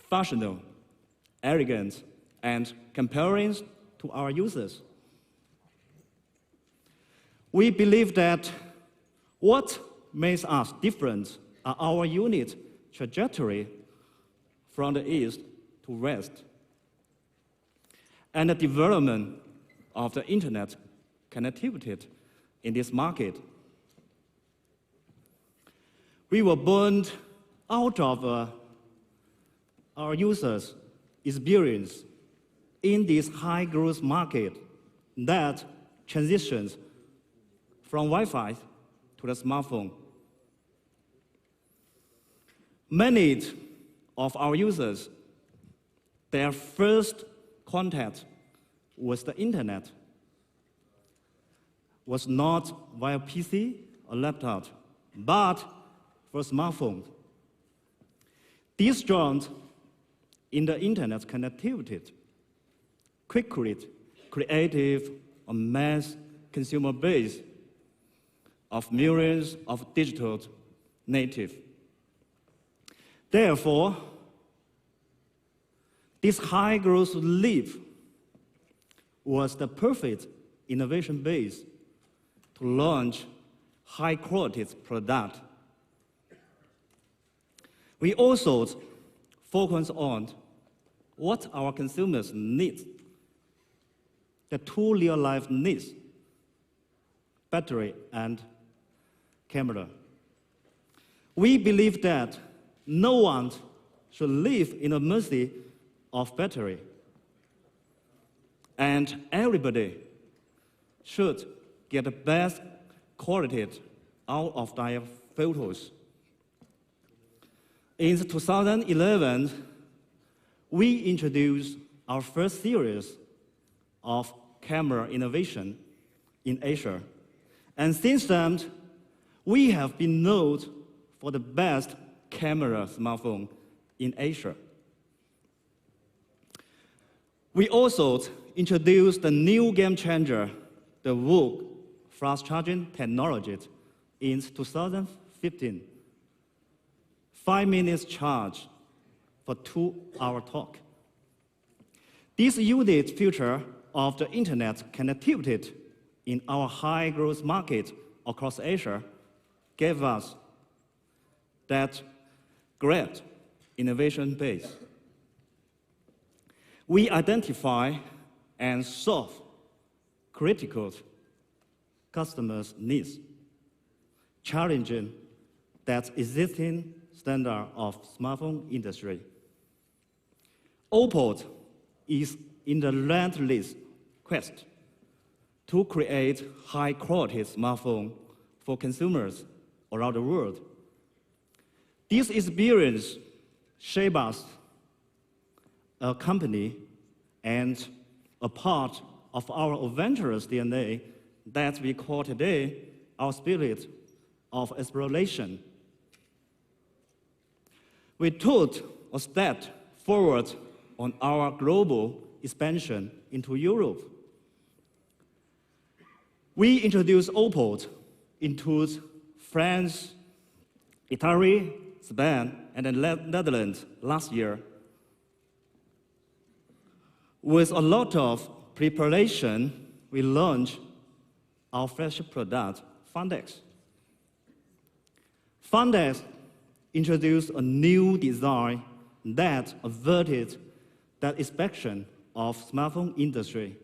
functional, elegant, and compelling to our users. We believe that what makes us different are our unit trajectory from the east to west, and the development of the internet connectivity in this market. We were born out of our users' experience in this high-growth market that transitions from Wi-Fi to the smartphone. Many of our users, their first contact with the internet was not via PC or laptop, but for smartphone. This joint in the internet connectivity quickly created a mass consumer base of millions of digital natives. Therefore, this high growth leap was the perfect innovation base to launch high quality product. We also focus on what our consumers need, the two real-life needs, battery and camera. We believe that no one should live in the mercy of battery, and everybody should get the best quality out of their photos. In 2011, we introduced our first series of camera innovation in Asia. And since then, we have been known for the best camera smartphone in Asia. We also introduced the new game changer, the VOOC fast charging technology, in 2015. 5 minutes charge for 2-hour talk. This unique feature of the internet connectivity in our high-growth market across Asia gave us that great innovation base. We identify and solve critical customers' needs, challenging that existing standard of smartphone industry. OPPO is in the relentless quest to create high-quality smartphone for consumers around the world. This experience shapes us, a company, and a part of our adventurous DNA that we call today our spirit of exploration. We took a step forward on our global expansion into Europe. We introduced OPPO into France, Italy, Spain, and the Netherlands last year. With a lot of preparation, we launched our flagship product, Fundex. Fundex introduced a new design that averted that inspection of smartphone industry.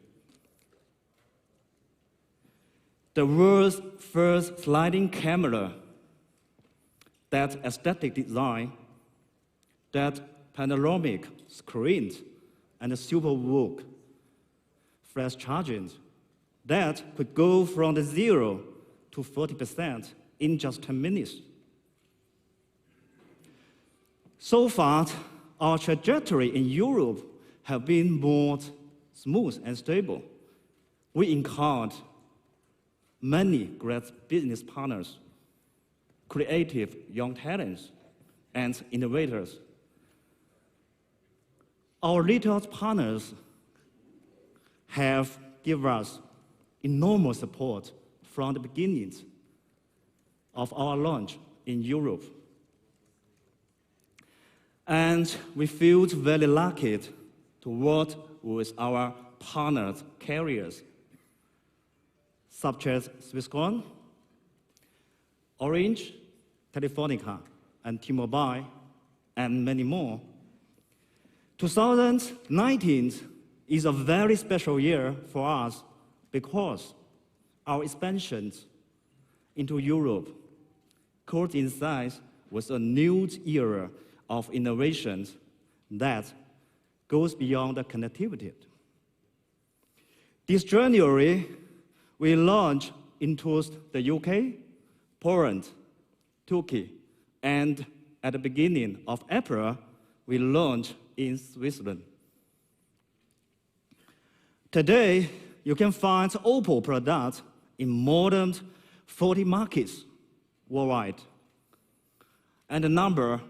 The world's first sliding camera, that aesthetic design, that panoramic screens, and the super VOOC flash charging that could go from 0 to 40% in just 10 minutes. So far, our trajectory in Europe have been more smooth and stable. We encountered many great business partners, creative young talents, and innovators. Our retail partners have given us enormous support from the beginnings of our launch in Europe. And we feel very lucky to work with our partners, carriers, such as Swisscom, Orange, Telefonica, and T-Mobile, and many more. 2019 is a very special year for us because our expansion into Europe coincides with a new era of innovation that goes beyond the connectivity. This January, we launched into the UK, Poland, Turkey, and at the beginning of April, we launched in Switzerland. Today, you can find OPPO products in more than 40 markets worldwide. And the number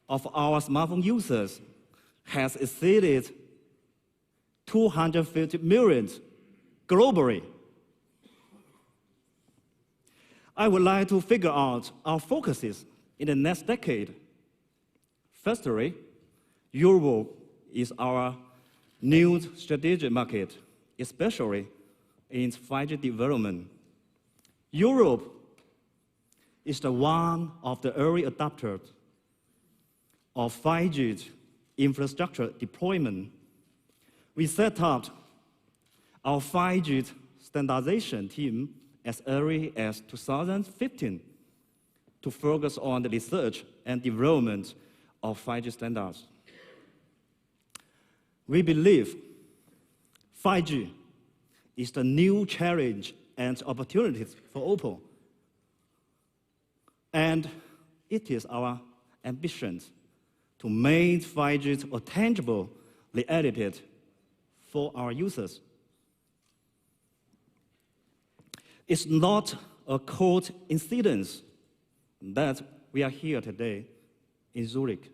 of our smartphone users has exceeded 250 million globally. I would like to figure out our focuses in the next decade. Firstly, Europe is our new strategic market, especially in 5G development. Europe is the one of the early adopters of 5G infrastructure deployment. We set up our 5G standardization team as early as 2015 to focus on the research and development of 5G standards. We believe 5G is the new challenge and opportunities for OPPO. And it is our ambition to make 5G a tangible reality for our users. It's not a coincidence that we are here today in Zurich.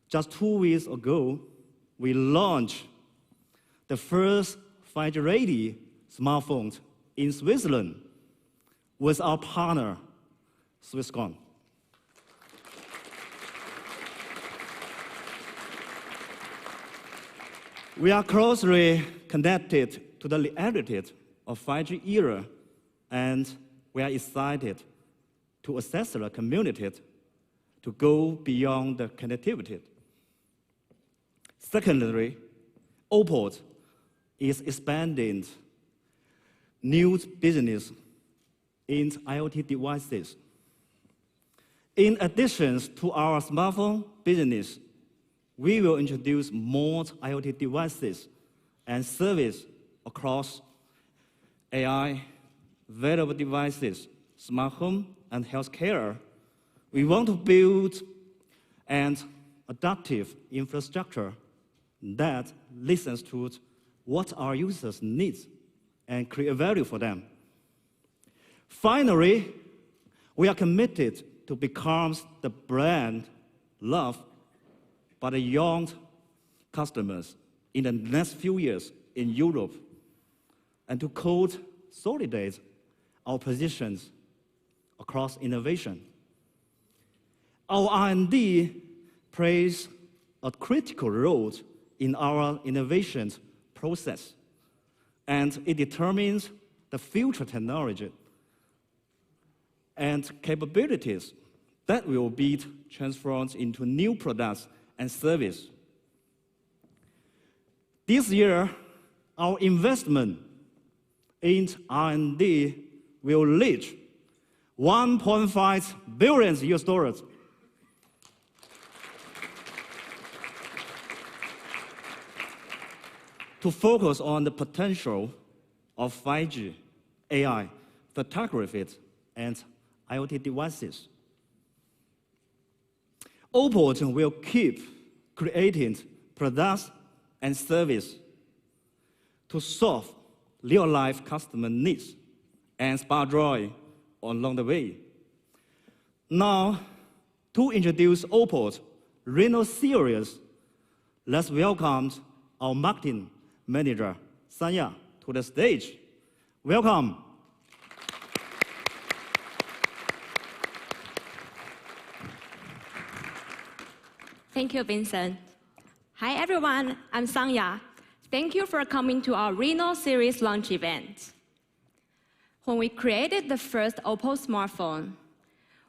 Just 2 weeks ago, we launched the first 5G-ready smartphones in Switzerland with our partner, Swisscom. We are closely connected to the reality of 5G era, and we are excited to assess the community to go beyond the connectivity. Secondly, OPPO is expanding new business in IoT devices. In addition to our smartphone business, we will introduce more IoT devices and services across AI, wearable devices, smart home, and healthcare. We want to build an adaptive infrastructure that listens to what our users need and create value for them. Finally, we are committed to become the brand loved by the young customers in the next few years in Europe, and to consolidate our positions across innovation. Our R&D plays a critical role in our innovation process, and it determines the future technology and capabilities that will be transformed into new products and services. This year, our investment in R&D will reach $1.5 billion. To focus on the potential of 5G, AI, photography, and IoT devices. OPPO will keep creating products and services to solve real-life customer needs and spark joy along the way. Now, to introduce OPPO's Reno series, let's welcome our marketing manager, Sanya, to the stage. Welcome. Thank you, Vincent. Hi, everyone. I'm Sangya. Thank you for coming to our Reno series launch event. When we created the first OPPO smartphone,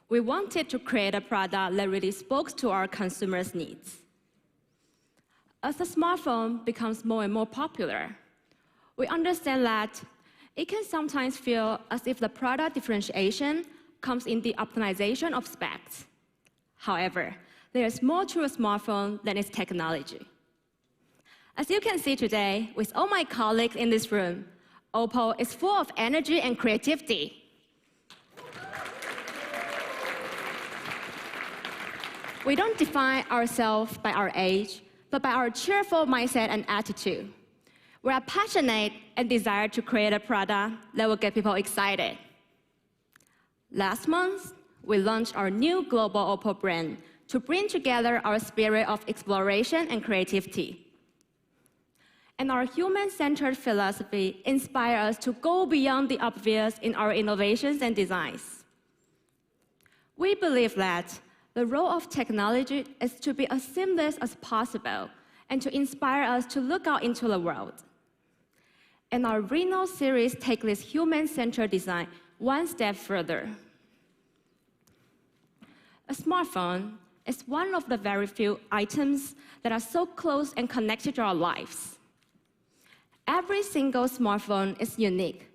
we wanted to create a product that really spoke to our consumers' needs. As the smartphone becomes more and more popular, we understand that it can sometimes feel as if the product differentiation comes in the optimization of specs. However, there is more to a smartphone than its technology. As you can see today, with all my colleagues in this room, OPPO is full of energy and creativity. We don't define ourselves by our age, but by our cheerful mindset and attitude. We are passionate and desire to create a product that will get people excited. Last month, we launched our new global OPPO brand to bring together our spirit of exploration and creativity. And our human-centered philosophy inspires us to go beyond the obvious in our innovations and designs. We believe that the role of technology is to be as seamless as possible and to inspire us to look out into the world. And our Reno series takes this human-centered design one step further. A smartphone is one of the very few items that are so close and connected to our lives. Every single smartphone is unique,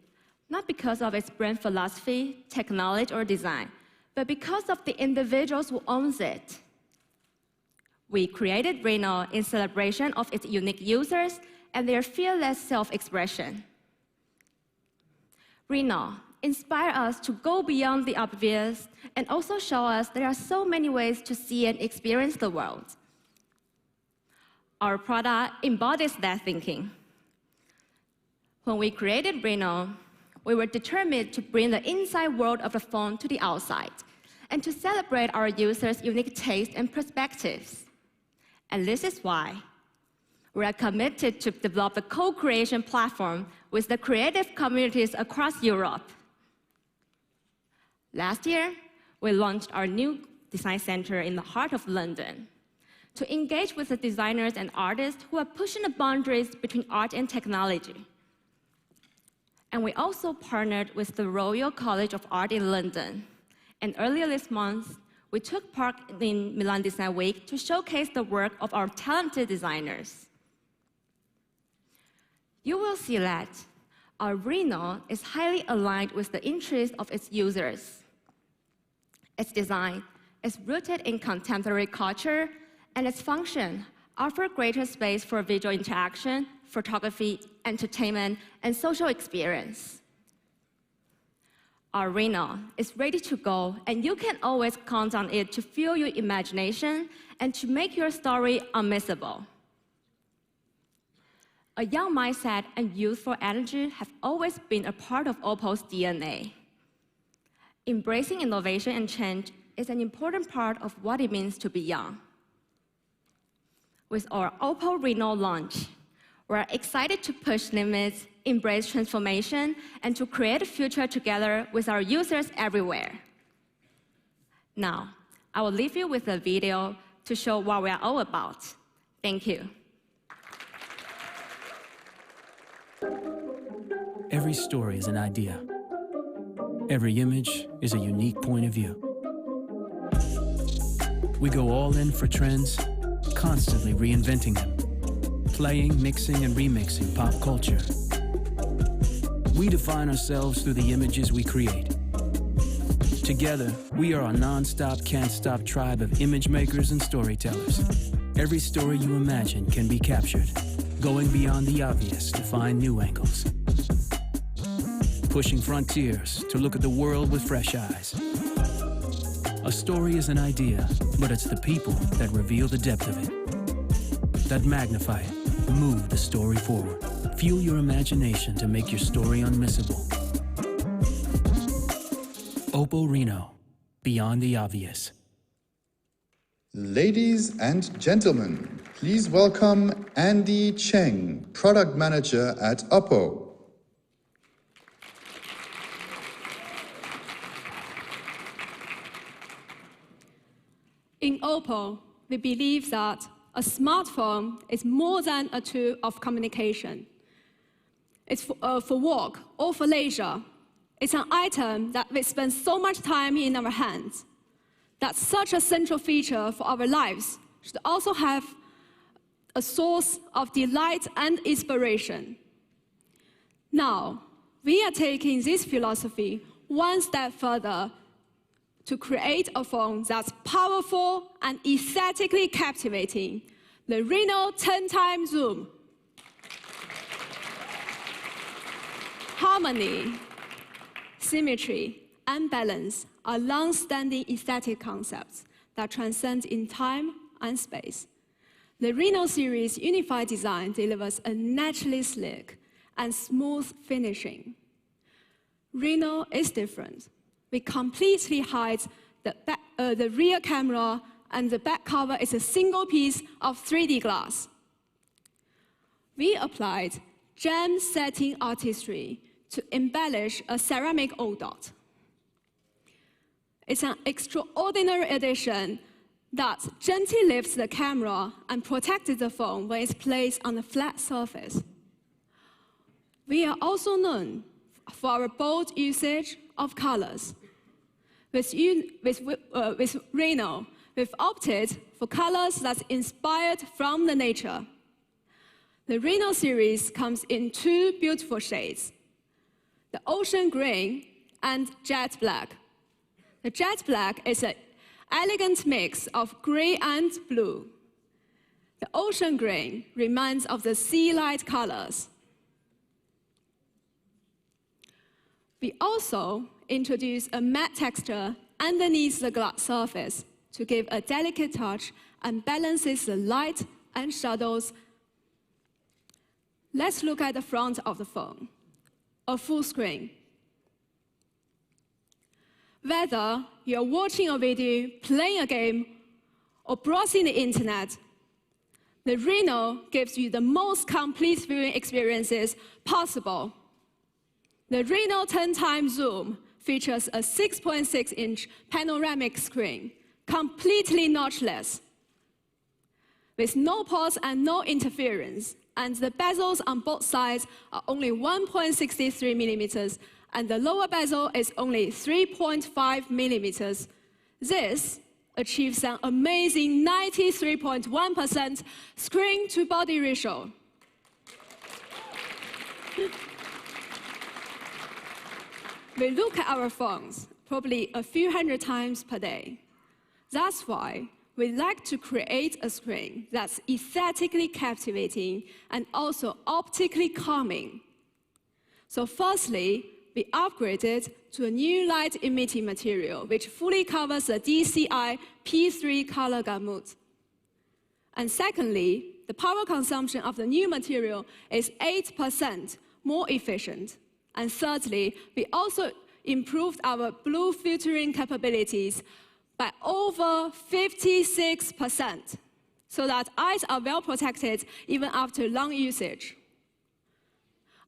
not because of its brand philosophy, technology, or design, but because of the individuals who owns it. We created Reno in celebration of its unique users and their fearless self-expression. Reno inspires us to go beyond the obvious and also show us there are so many ways to see and experience the world. Our product embodies that thinking. When we created Reno, we were determined to bring the inside world of the phone to the outside and to celebrate our users' unique tastes and perspectives. And this is why we are committed to develop a co-creation platform with the creative communities across Europe. Last year, we launched our new design center in the heart of London to engage with the designers and artists who are pushing the boundaries between art and technology. And we also partnered with the Royal College of Art in London. And earlier this month, we took part in Milan Design Week to showcase the work of our talented designers. You will see that our Reno is highly aligned with the interests of its users. Its design is rooted in contemporary culture, and its function offers greater space for visual interaction, photography, entertainment, and social experience. Our Reno is ready to go, and you can always count on it to fuel your imagination and to make your story unmissable. A young mindset and youthful energy have always been a part of OPPO's DNA. Embracing innovation and change is an important part of what it means to be young. With our OPPO Reno launch, we're excited to push limits, embrace transformation, and to create a future together with our users everywhere. Now, I will leave you with a video to show what we are all about. Thank you. Every story is an idea. Every image is a unique point of view. We go all in for trends, constantly reinventing them, playing, mixing, and remixing pop culture. We define ourselves through the images we create. Together, we are a non-stop, can't-stop tribe of image makers and storytellers. Every story you imagine can be captured, going beyond the obvious to find new angles. Pushing frontiers to look at the world with fresh eyes. A story is an idea, but it's the people that reveal the depth of it, that magnify it, move the story forward. Fuel your imagination to make your story unmissable. OPPO Reno, beyond the obvious. Ladies and gentlemen, please welcome Andy Cheng, Product Manager at OPPO. In OPPO, we believe that a smartphone is more than a tool of communication. It's for work or for leisure. It's an item that we spend so much time in our hands. That such a central feature for our lives should also have a source of delight and inspiration. Now, we are taking this philosophy one step further to create a phone that's powerful and aesthetically captivating, the Reno 10x Zoom. Harmony, symmetry, and balance are long-standing aesthetic concepts that transcend in time and space. The Reno series' unified design delivers a naturally slick and smooth finishing. Reno is different. We completely hide the rear camera, and the back cover is a single piece of 3D glass. We applied gem setting artistry to embellish a ceramic O-dot. It's an extraordinary addition that gently lifts the camera and protects the phone when it's placed on a flat surface. We are also known for our bold usage of colors. With Reno, we've opted for colors that's inspired from the nature. The Reno series comes in two beautiful shades, the ocean green and jet black. The jet black is an elegant mix of gray and blue. The ocean green reminds of the sea light colors. We also introduce a matte texture underneath the glass surface to give a delicate touch and balances the light and shadows. Let's look at the front of the phone, a full screen. Whether you're watching a video, playing a game, or browsing the internet, the Reno gives you the most complete viewing experiences possible. The Reno 10x Zoom features a 6.6-inch panoramic screen, completely notchless, with no pause and no interference, and the bezels on both sides are only 1.63 millimeters, and the lower bezel is only 3.5 millimeters. This achieves an amazing 93.1% screen-to-body ratio. We look at our phones probably a few hundred times per day. That's why we like to create a screen that's aesthetically captivating and also optically calming. So firstly, we upgraded to a new light-emitting material, which fully covers the DCI P3 color gamut. And secondly, the power consumption of the new material is 8% more efficient. And thirdly, we also improved our blue filtering capabilities by over 56%, so that eyes are well protected even after long usage.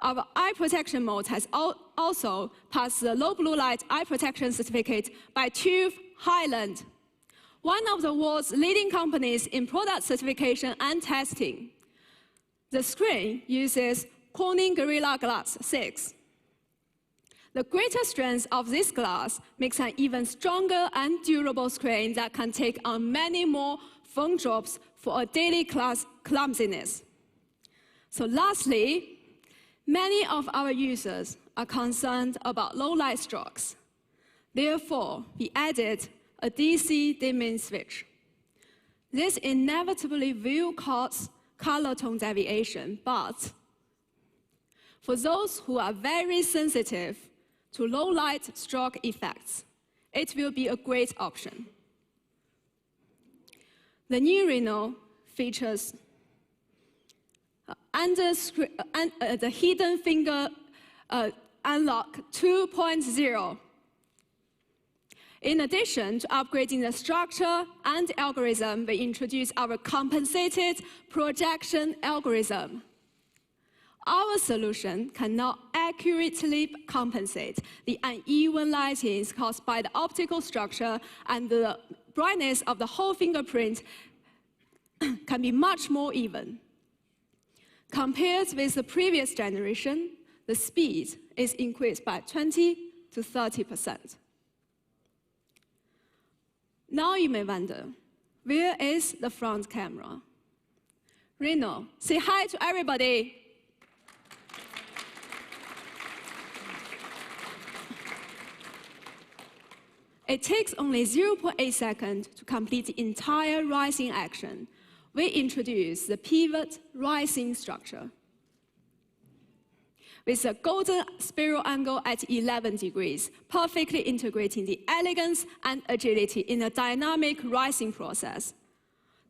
Our eye protection mode has also passed the low blue light eye protection certificate by TÜV Highland, one of the world's leading companies in product certification and testing. The screen uses Corning Gorilla Glass 6. The greater strength of this glass makes an even stronger and durable screen that can take on many more phone drops for a daily clumsiness. So lastly, many of our users are concerned about low light strokes. Therefore, we added a DC dimming switch. This inevitably will cause color tone deviation, but for those who are very sensitive to low light stroke effects, it will be a great option. The new Reno features the hidden finger unlock 2.0. In addition to upgrading the structure and algorithm, we introduced our compensated projection algorithm. Our solution cannot accurately compensate the uneven lightings caused by the optical structure and the brightness of the whole fingerprint can be much more even. Compared with the previous generation, the speed is increased by 20 to 30%. Now you may wonder, where is the front camera? Reno, say hi to everybody. It takes only 0.8 seconds to complete the entire rising action. We introduce the pivot rising structure with a golden spiral angle at 11 degrees, perfectly integrating the elegance and agility in a dynamic rising process.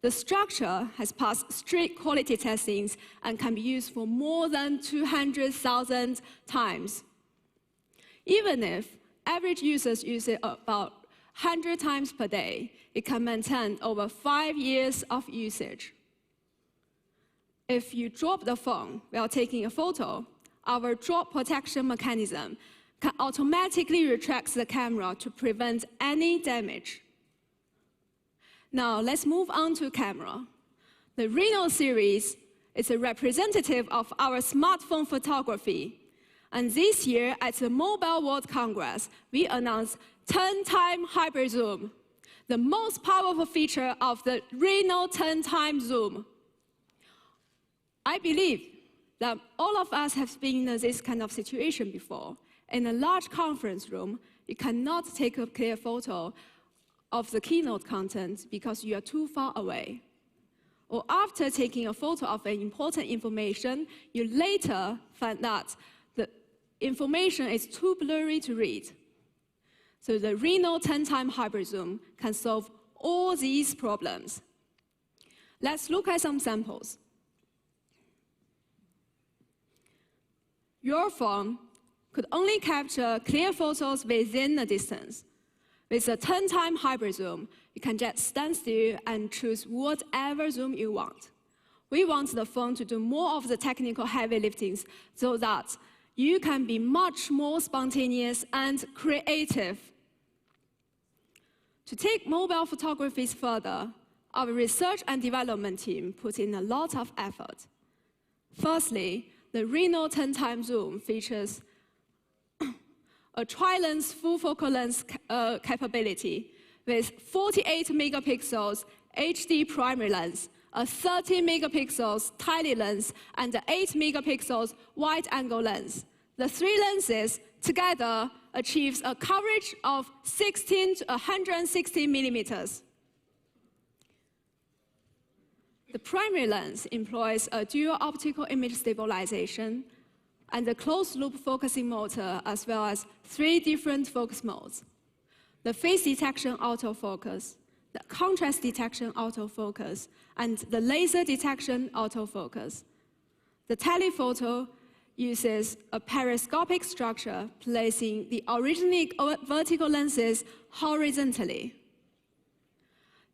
The structure has passed strict quality testings and can be used for more than 200,000 times. Even if average users use it about 100 times per day, it can maintain over 5 years of usage. If you drop the phone while taking a photo, our drop protection mechanism can automatically retract the camera to prevent any damage. Now let's move on to camera. The Reno series is a representative of our smartphone photography. And this year at the Mobile World Congress, we announced 10-time hybrid zoom, the most powerful feature of the Reno 10-time zoom. I believe that all of us have been in this kind of situation before. In a large conference room, you cannot take a clear photo of the keynote content because you are too far away. Or after taking a photo of an important information, you later find that the information is too blurry to read. So the Reno 10-time hybrid zoom can solve all these problems. Let's look at some samples. Your phone could only capture clear photos within a distance. With a 10-time hybrid zoom, you can just stand still and choose whatever zoom you want. We want the phone to do more of the technical heavy liftings so that you can be much more spontaneous and creative. To take mobile photography further, our research and development team put in a lot of effort. Firstly, the Reno 10-time zoom features a tri-lens full focal length capability with 48 megapixels HD primary lens, a 30 megapixels tele lens, and an 8 megapixels wide-angle lens. The three lenses together achieves a coverage of 16 to 160 millimeters. The primary lens employs a dual optical image stabilization and a closed-loop focusing motor, as well as 3 different focus modes: the phase detection autofocus, the contrast detection autofocus, and the laser detection autofocus. The telephoto uses a periscopic structure, placing the originally vertical lenses horizontally.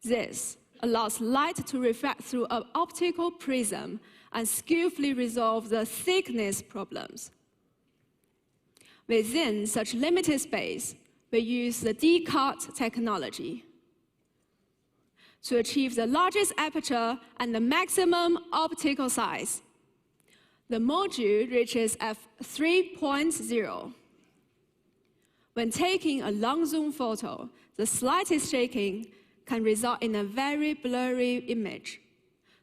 This allows light to refract through an optical prism and skillfully resolve the thickness problems. Within such limited space, we use the D-cut technology to achieve the largest aperture and the maximum optical size. The module reaches f3.0. When taking a long zoom photo, the slightest shaking can result in a very blurry image.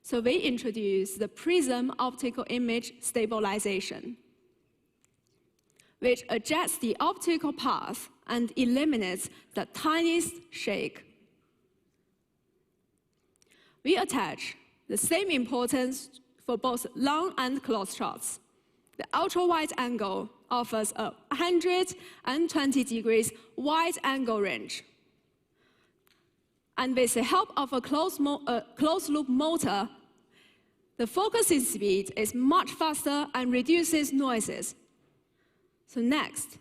So we introduced the Prism optical image stabilization, which adjusts the optical path and eliminates the tiniest shake. We attach the same importance for both long and close shots. The ultra-wide angle offers a 120 degrees wide angle range. And with the help of a closed-loop motor, the focusing speed is much faster and reduces noises. So next,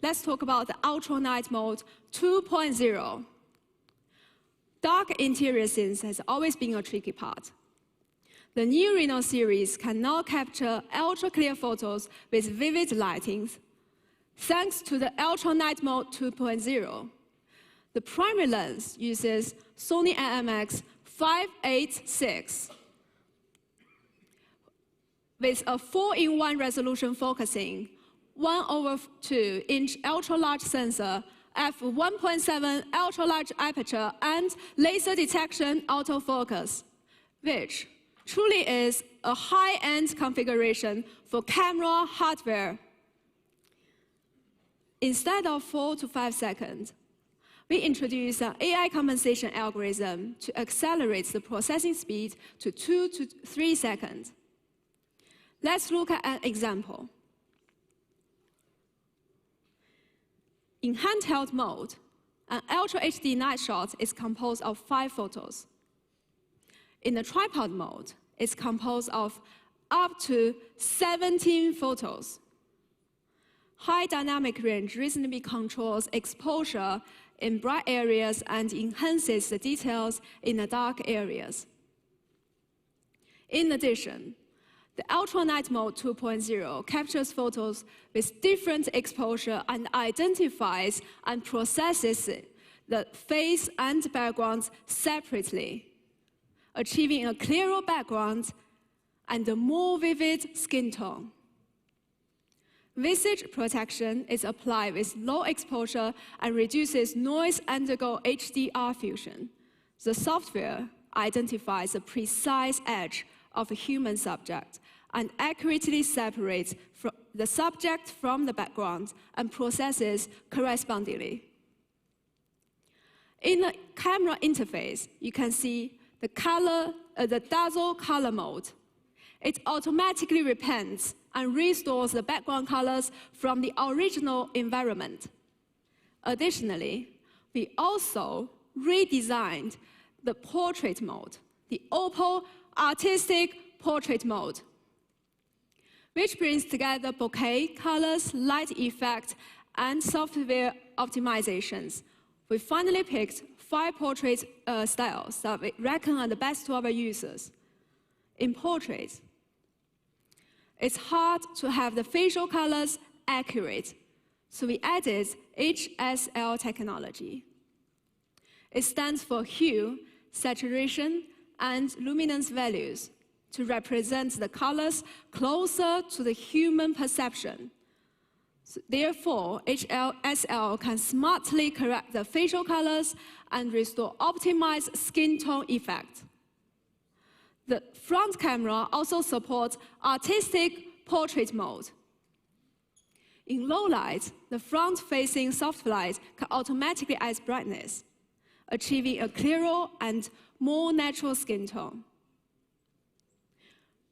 let's talk about the Ultra Night Mode 2.0. Dark interior scenes has always been a tricky part. The new Reno series can now capture ultra-clear photos with vivid lightings, thanks to the Ultra Night Mode 2.0. The primary lens uses Sony IMX 586 with a 4-in-1 resolution focusing, 1/2-inch ultra-large sensor, f1.7 ultra-large aperture, and laser detection autofocus, which truly is a high-end configuration for camera hardware. Instead of 4 to 5 seconds, we introduced an AI compensation algorithm to accelerate the processing speed to 2 to 3 seconds. Let's look at an example. In handheld mode, an Ultra HD night shot is composed of 5 photos. In the tripod mode, it's composed of up to 17 photos. High dynamic range reasonably controls exposure in bright areas and enhances the details in the dark areas. In addition, the Ultra Night Mode 2.0 captures photos with different exposure and identifies and processes the face and backgrounds separately, achieving a clearer background and a more vivid skin tone. Visage protection is applied with low exposure and reduces noise undergo HDR fusion. The software identifies the precise edge of a human subject and accurately separates the subject from the background and processes correspondingly. In the camera interface, you can see the dazzle color mode. It automatically repents and restores the background colors from the original environment. Additionally, we also redesigned the portrait mode, the OPPO Artistic Portrait Mode, which brings together bokeh, colors, light effect, and software optimizations. We finally picked 5 portrait styles that we reckon are the best to our users. In portraits, it's hard to have the facial colors accurate, so we added HSL technology. It stands for hue, saturation, and luminance values to represent the colors closer to the human perception. So therefore, HSL can smartly correct the facial colors and restore optimized skin tone effect. The front camera also supports artistic portrait mode. In low light, the front-facing soft light can automatically add brightness, achieving a clearer and more natural skin tone.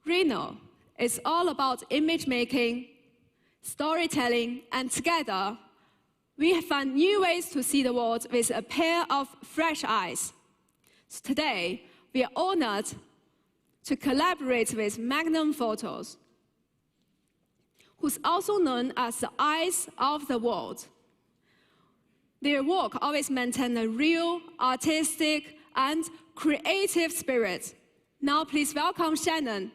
Reno is all about image making, storytelling, and together, we have found new ways to see the world with a pair of fresh eyes. So today, we are honored to collaborate with Magnum Photos, who's also known as the eyes of the world. Their work always maintains a real, artistic, and creative spirit. Now please welcome Shannon,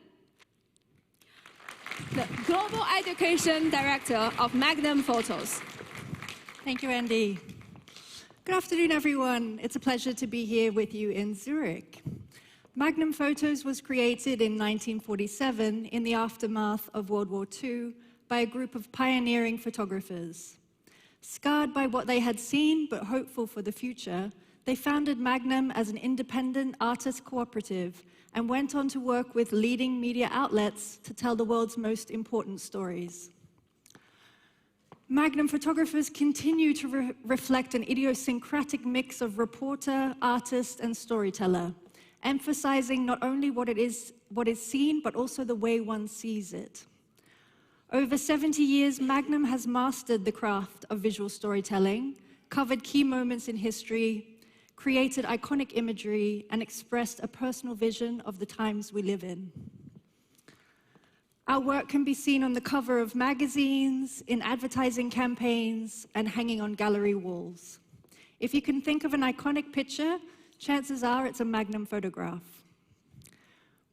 the Global Education Director of Magnum Photos. Thank you, Andy. Good afternoon, everyone. It's a pleasure to be here with you in Zurich. Magnum Photos was created in 1947 in the aftermath of World War II by a group of pioneering photographers. Scarred by what they had seen, but hopeful for the future, they founded Magnum as an independent artist cooperative and went on to work with leading media outlets to tell the world's most important stories. Magnum photographers continue to reflect an idiosyncratic mix of reporter, artist, and storyteller, emphasizing not only what is seen, but also the way one sees it. Over 70 years, Magnum has mastered the craft of visual storytelling, covered key moments in history, created iconic imagery, and expressed a personal vision of the times we live in. Our work can be seen on the cover of magazines, in advertising campaigns, and hanging on gallery walls. If you can think of an iconic picture, chances are it's a Magnum photograph.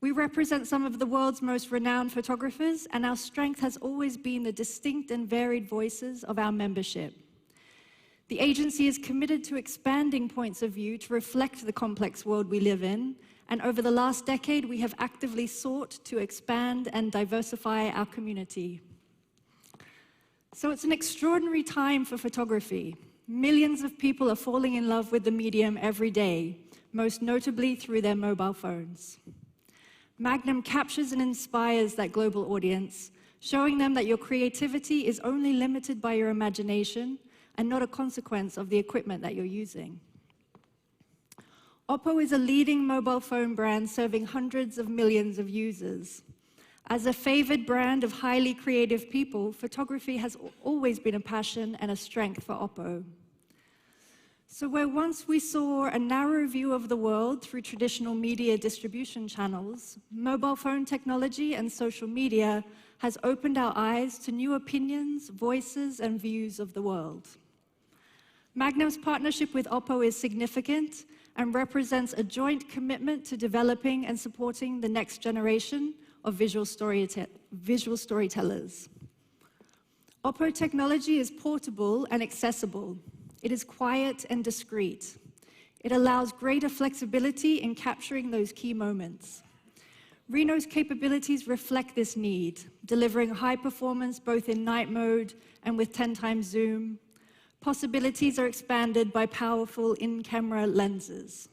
We represent some of the world's most renowned photographers, and our strength has always been the distinct and varied voices of our membership. The agency is committed to expanding points of view to reflect the complex world we live in, and over the last decade, we have actively sought to expand and diversify our community. So it's an extraordinary time for photography. Millions of people are falling in love with the medium every day, most notably through their mobile phones. Magnum captures and inspires that global audience, showing them that your creativity is only limited by your imagination and not a consequence of the equipment that you're using. OPPO is a leading mobile phone brand serving hundreds of millions of users. As a favored brand of highly creative people, photography has always been a passion and a strength for OPPO. So where once we saw a narrow view of the world through traditional media distribution channels, mobile phone technology and social media has opened our eyes to new opinions, voices, and views of the world. Magnum's partnership with OPPO is significant and represents a joint commitment to developing and supporting the next generation of visual storytellers. OPPO technology is portable and accessible. It is quiet and discreet. It allows greater flexibility in capturing those key moments. Reno's capabilities reflect this need, delivering high performance both in night mode and with 10 times zoom. Possibilities are expanded by powerful in-camera lenses.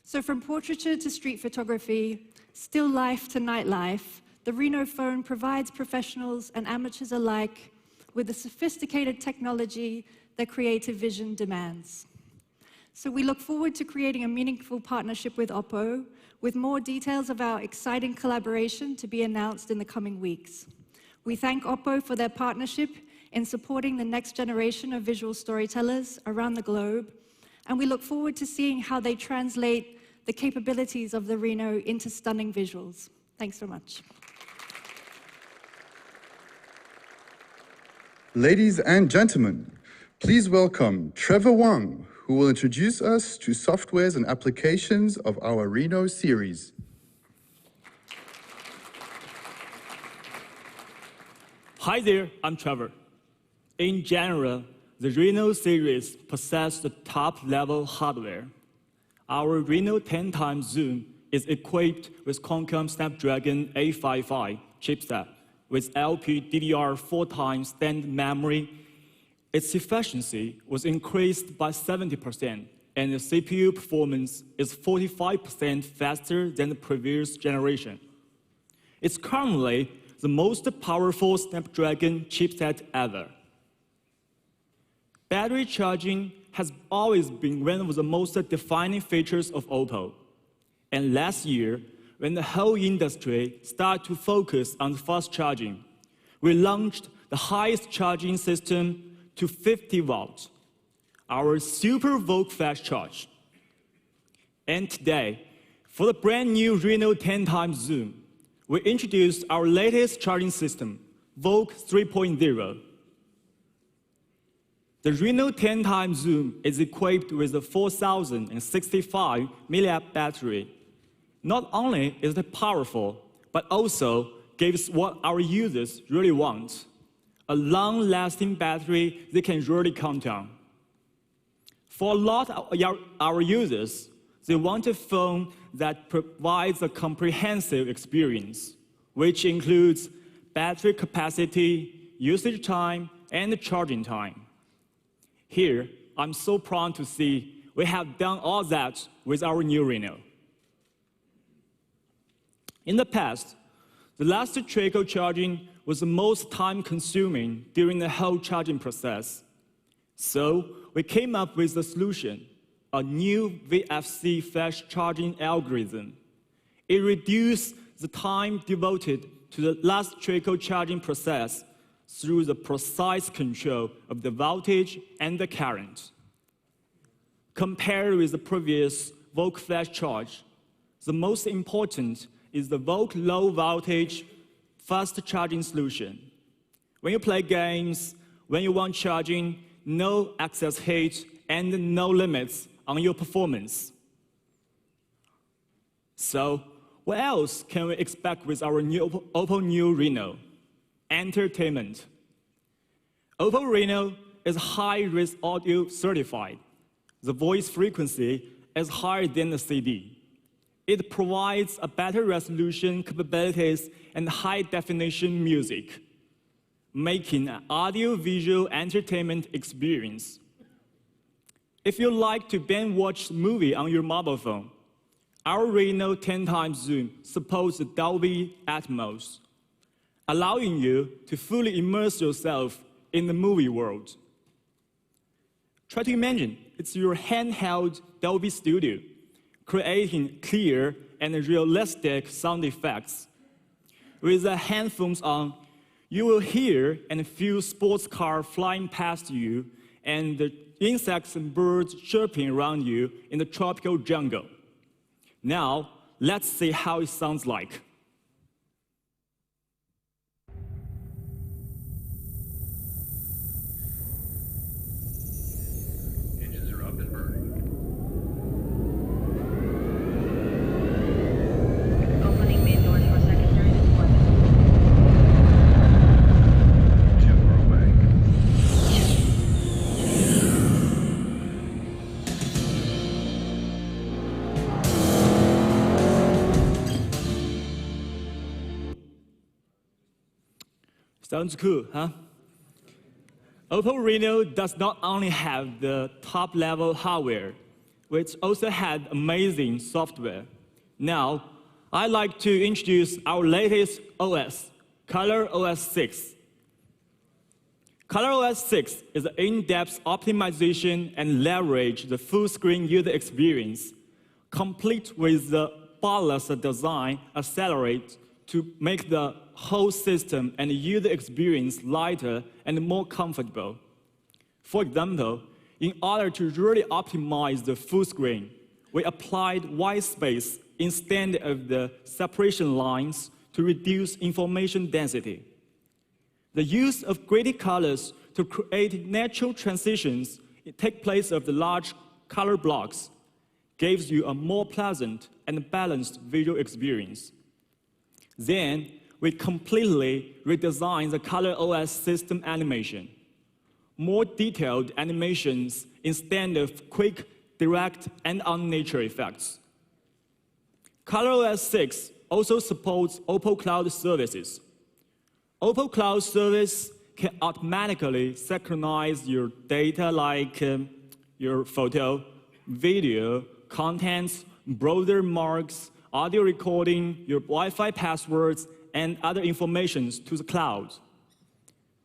So from portraiture to street photography, still life to nightlife, the Reno phone provides professionals and amateurs alike with the sophisticated technology that creative vision demands. So we look forward to creating a meaningful partnership with OPPO, with more details of our exciting collaboration to be announced in the coming weeks. We thank OPPO for their partnership in supporting the next generation of visual storytellers around the globe, and we look forward to seeing how they translate the capabilities of the Reno into stunning visuals. Thanks so much. Ladies and gentlemen, please welcome Trevor Wong, who will introduce us to softwares and applications of our Reno series. Hi there, I'm Trevor. In general, the Reno series possesses the top-level hardware. Our Reno 10 times zoom is equipped with Qualcomm Snapdragon 855 chipset with LPDDR4 times standard memory. Its efficiency was increased by 70%, and the CPU performance is 45% faster than the previous generation. It's currently the most powerful Snapdragon chipset ever. Battery charging has always been one of the most defining features of OPPO. And last year, when the whole industry started to focus on fast charging, we launched the highest charging system to 50 watts, our Super Vogue Fast Charge. And today, for the brand new Reno 10 times zoom, we introduced our latest charging system, Vogue 3.0. The Reno 10 times zoom is equipped with a 4065 milliamp battery. Not only is it powerful, but also gives what our users really want, a long-lasting battery they can really count on. For a lot of our users, they want a phone that provides a comprehensive experience, which includes battery capacity, usage time, and charging time. Here, I'm so proud to see we have done all that with our new Reno. In the past, the last trickle charging was the most time-consuming during the whole charging process. So we came up with a solution, a new VFC flash charging algorithm. It reduced the time devoted to the last trickle charging process through the precise control of the voltage and the current. Compared with the previous Vogue flash charge, the most important is the Vogue low voltage fast charging solution. When you play games, when you want charging, no excess heat and no limits on your performance. So what else can we expect with our new OPPO new Reno? Entertainment. OPPO Reno is high-res audio certified. The voice frequency is higher than the CD. It provides a better resolution capabilities and high-definition music, making an audio-visual entertainment experience. If you like to binge watch a movie on your mobile phone, our Reno 10x zoom supports Dolby Atmos, allowing you to fully immerse yourself in the movie world. Try to imagine it's your handheld Dolby Studio, creating clear and realistic sound effects. With the headphones on, you will hear and feel sports cars flying past you and the insects and birds chirping around you in the tropical jungle. Now, let's see how it sounds like. Engines are up and burning. Opening main doors for secondary deployment. Chipper away. Sounds cool, huh? OPPO Reno does not only have the top-level hardware, which also had amazing software. Now, I'd like to introduce our latest OS, ColorOS 6. ColorOS 6 is an in-depth optimization and leverage the full-screen user experience, complete with the ballast design accelerate to make the whole system and user experience lighter and more comfortable. For example, in order to really optimize the full screen, we applied white space instead of the separation lines to reduce information density. The use of graded colors to create natural transitions take place of the large color blocks gives you a more pleasant and balanced visual experience. Then, we completely redesigned the ColorOS system animation. More detailed animations instead of quick, direct, and unnatural effects. ColorOS 6 also supports OPPO Cloud services. OPPO Cloud service can automatically synchronize your data like your photo, video, contents, browser marks, audio recording, your Wi-Fi passwords, and other information to the cloud.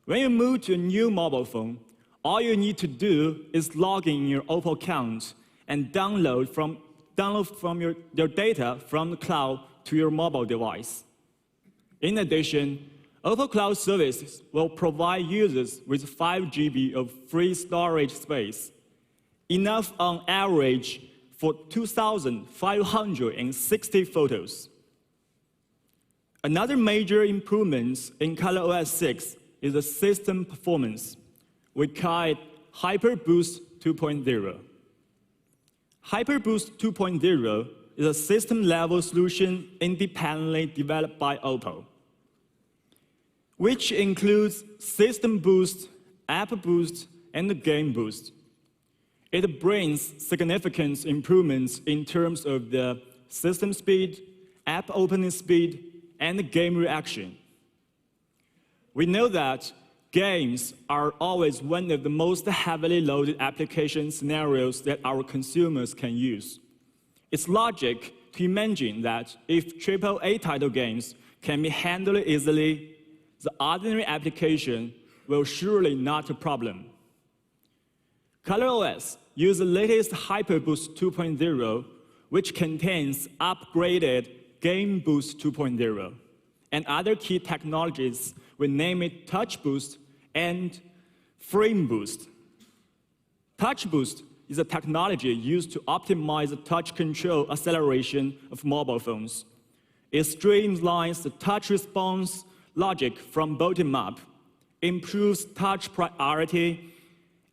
When you move to a new mobile phone, all you need to do is log in your OPPO account and download from your data from the cloud to your mobile device. In addition, OPPO Cloud services will provide users with 5 GB of free storage space, enough on average for 2,560 photos. Another major improvement in ColorOS 6 is the system performance. We call it HyperBoost 2.0. HyperBoost 2.0 is a system-level solution independently developed by OPPO, which includes System Boost, App Boost, and Game Boost. It brings significant improvements in terms of the system speed, app opening speed, and game reaction. We know that games are always one of the most heavily loaded application scenarios that our consumers can use. It's logic to imagine that if AAA title games can be handled easily, the ordinary application will surely not a problem. ColorOS uses the latest HyperBoost 2.0, which contains upgraded Game Boost 2.0, and other key technologies. We name it Touch Boost and Frame Boost. Touch Boost is a technology used to optimize the touch control acceleration of mobile phones. It streamlines the touch response logic from bottom up, improves touch priority,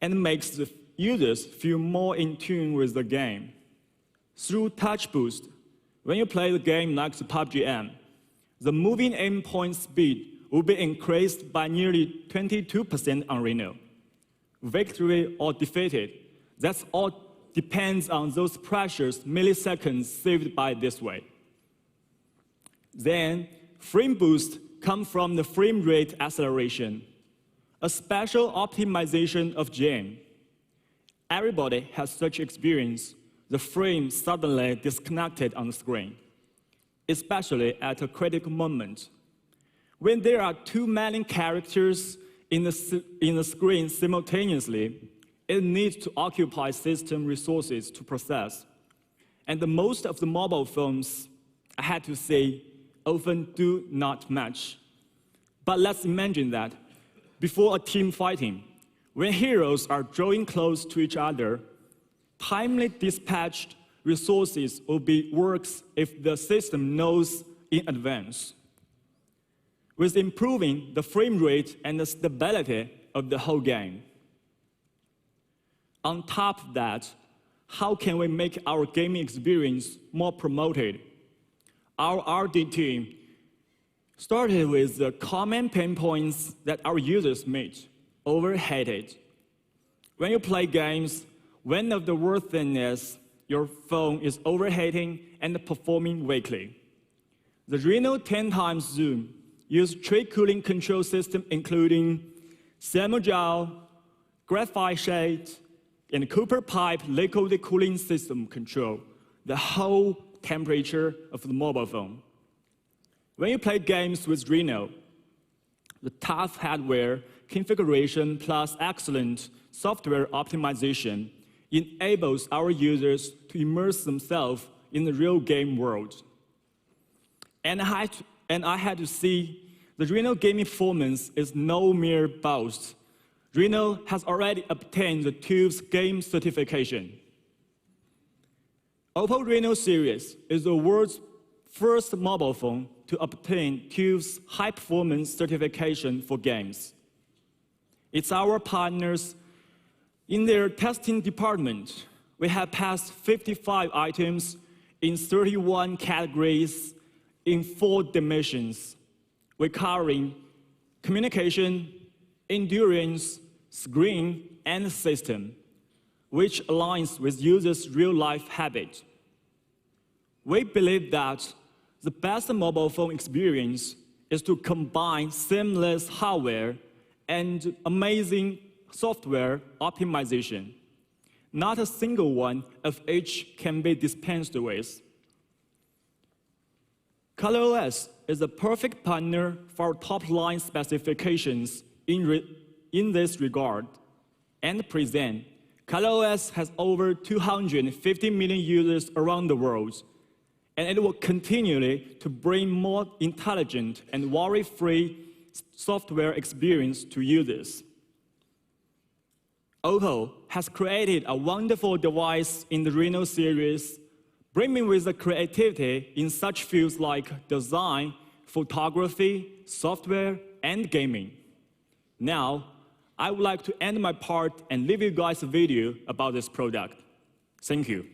and makes the users feel more in tune with the game. Through Touch Boost, when you play the game like the PUBG M, the moving endpoint speed will be increased by nearly 22% on Reno. victory or defeated. That's all depends on those precious milliseconds saved by this way. Then, frame boost comes from the frame rate acceleration, a special optimization of game. Everybody has such experience. The frame suddenly disconnected on the screen, especially at a critical moment. When there are too many characters in the screen simultaneously, it needs to occupy system resources to process. And most of the mobile phones, I had to say, often do not match. But let's imagine that before a team fighting, when heroes are drawing close to each other, timely dispatched resources will be works if the system knows in advance, with improving the frame rate and the stability of the whole game. On top of that, how can we make our gaming experience more promoted? Our R&D team started with the common pain points that our users meet: overheated. When you play games, one of the worst things is your phone is overheating and performing weakly. The Reno 10x Zoom uses 3 cooling control systems, including thermogel, graphite shade, and copper pipe liquid cooling system control the whole temperature of the mobile phone. When you play games with Reno, the tough hardware configuration plus excellent software optimization enables our users to immerse themselves in the real game world. And I had to see the Reno gaming performance is no mere boast. Reno has already obtained the TÜV's game certification. OPPO Reno series is the world's first mobile phone to obtain TÜV's high-performance certification for games. It's our partners in their testing department. We have passed 55 items in 31 categories in 4 dimensions. We're covering communication, endurance, screen, and system, which aligns with users' real-life habits. We believe that the best mobile phone experience is to combine seamless hardware and amazing software optimization. Not a single one of each can be dispensed with. ColorOS is a perfect partner for top-line specifications in this regard. And Prism, ColorOS has over 250 million users around the world, and it will continually to bring more intelligent and worry-free software experience to users. OPPO has created a wonderful device in the Reno series, brimming with the creativity in such fields like design, photography, software, and gaming. Now, I would like to end my part and leave you guys a video about this product. Thank you.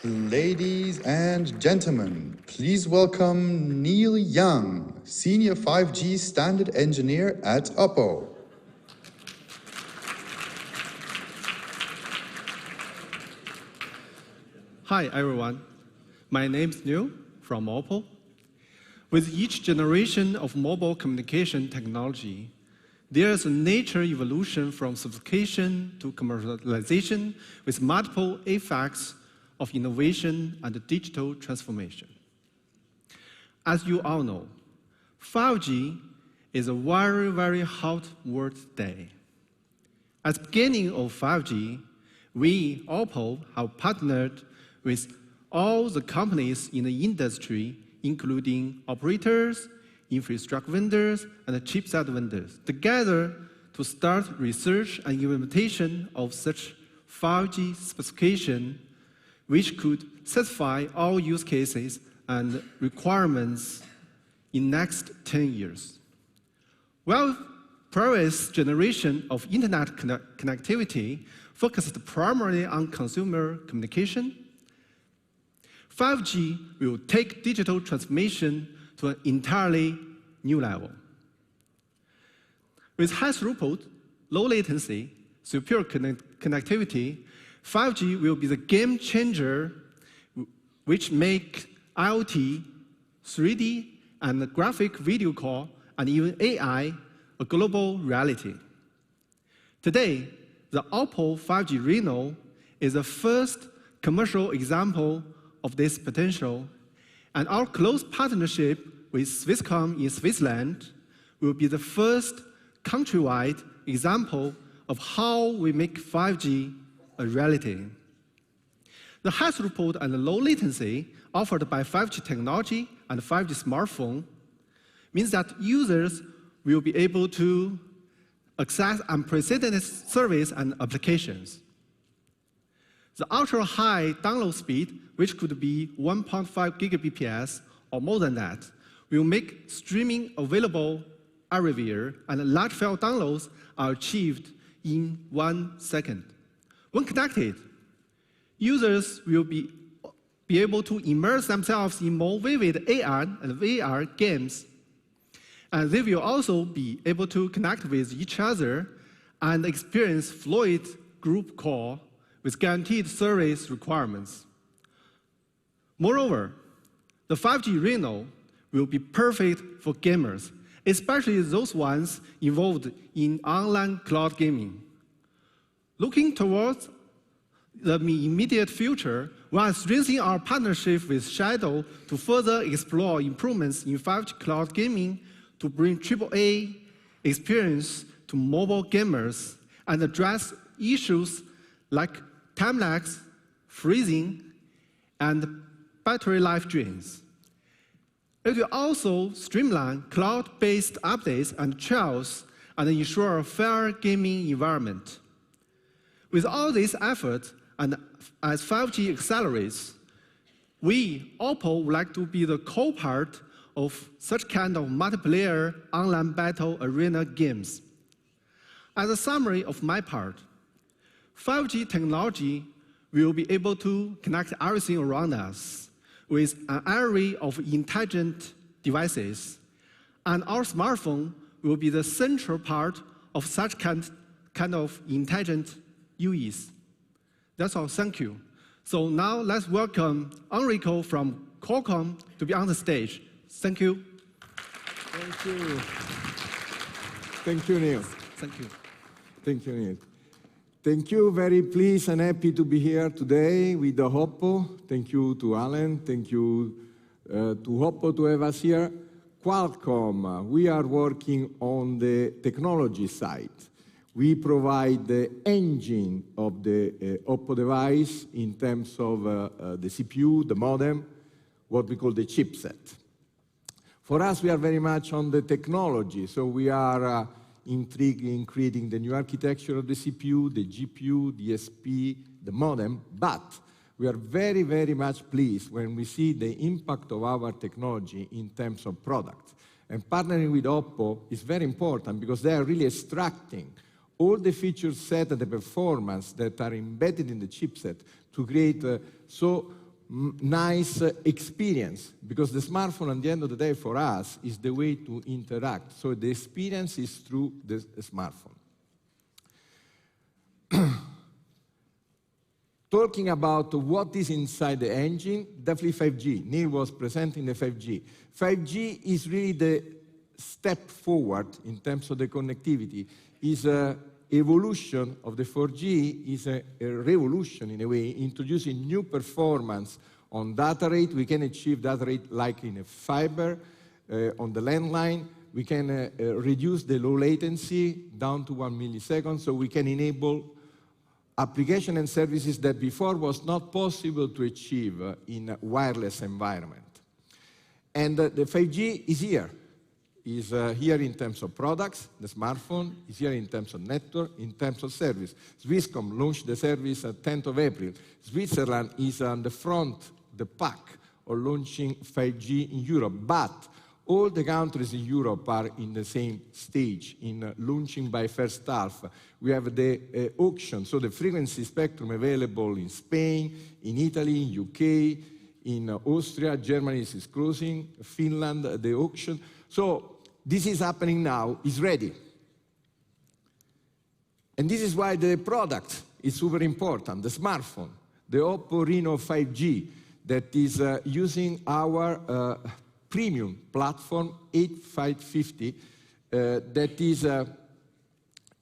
Ladies and gentlemen, please welcome Neil Young, Senior 5G Standard Engineer at OPPO. Hi everyone, my name is Neil from OPPO. With each generation of mobile communication technology, there is a natural evolution from sophistication to commercialization with multiple effects of innovation and digital transformation. As you all know, 5G is a very, very hot word today. At the beginning of 5G, we, OPPO, have partnered with all the companies in the industry, including operators, infrastructure vendors, and chipset vendors, together to start research and implementation of such 5G specification, which could satisfy all use cases and requirements in next 10 years. While previous generation of internet connectivity focused primarily on consumer communication, 5G will take digital transformation to an entirely new level. With high throughput, low latency, superior connectivity, 5G will be the game changer which make IoT, 3D, and graphic video call, and even AI a global reality. Today, the OPPO 5G Reno is the first commercial example of this potential, and our close partnership with Swisscom in Switzerland will be the first countrywide example of how we make 5G a reality. The high throughput and low latency offered by 5G technology and 5G smartphone means that users will be able to access unprecedented service and applications. The ultra-high download speed, which could be 1.5 Gbps or more than that, will make streaming available everywhere, and large file downloads are achieved in 1 second. When connected, users will be able to immerse themselves in more vivid AR and VR games, and they will also be able to connect with each other and experience fluid group call with guaranteed service requirements. Moreover, the 5G Reno will be perfect for gamers, especially those ones involved in online cloud gaming. Looking towards the immediate future, we are strengthening our partnership with Shadow to further explore improvements in 5G cloud gaming to bring AAA experience to mobile gamers and address issues like time lags, freezing, and battery life drains. It will also streamline cloud-based updates and trials and ensure a fair gaming environment. With all these efforts, and as 5G accelerates, we, OPPO, would like to be the co-part of such kind of multiplayer online battle arena games. As a summary of my part, 5G technology will be able to connect everything around us with an array of intelligent devices, and our smartphone will be the central part of such kind of intelligent UEs. That's all, thank you. So now let's welcome Enrico from Qualcomm to be on the stage. Thank you. Thank you. Thank you, Neil. Thank you. Thank you, Neil. Thank you, very pleased and happy to be here today with the OPPO. Thank you to Alan, thank you to OPPO to have us here. Qualcomm, we are working on the technology side. We provide the engine of the OPPO device in terms of the CPU, the modem, what we call the chipset. For us, we are very much on the technology, so we are intrigued in creating the new architecture of the CPU, the GPU, the DSP, the modem, but we are very, very much pleased when we see the impact of our technology in terms of product. And partnering with OPPO is very important because they are really extracting all the feature set and the performance that are embedded in the chipset to create so nice experience, because the smartphone at the end of the day for us is the way to interact. So the experience is through the smartphone. Talking about what is inside the engine, definitely 5G. Neil was presenting the 5G. 5G is really the step forward in terms of the connectivity. Is a evolution of the 4G, is a revolution in a way, introducing new performance on data rate. We can achieve data rate like in a fiber, on the landline, We can reduce the low latency down to 1 millisecond, so we can enable application and services that before was not possible to achieve in a wireless environment. And the 5G is here. Is here in terms of products, the smartphone, is here in terms of network, in terms of service. Swisscom launched the service on 10th of April. Switzerland is on the front, the pack, of launching 5G in Europe, but all the countries in Europe are in the same stage in launching by first half. We have the auction, so the frequency spectrum available in Spain, in Italy, in UK, in Austria, Germany is closing, Finland, the auction. So this is happening now, is ready. And this is why the product is super important, the smartphone, the OPPO Reno 5G, that is using our premium platform 8550, that is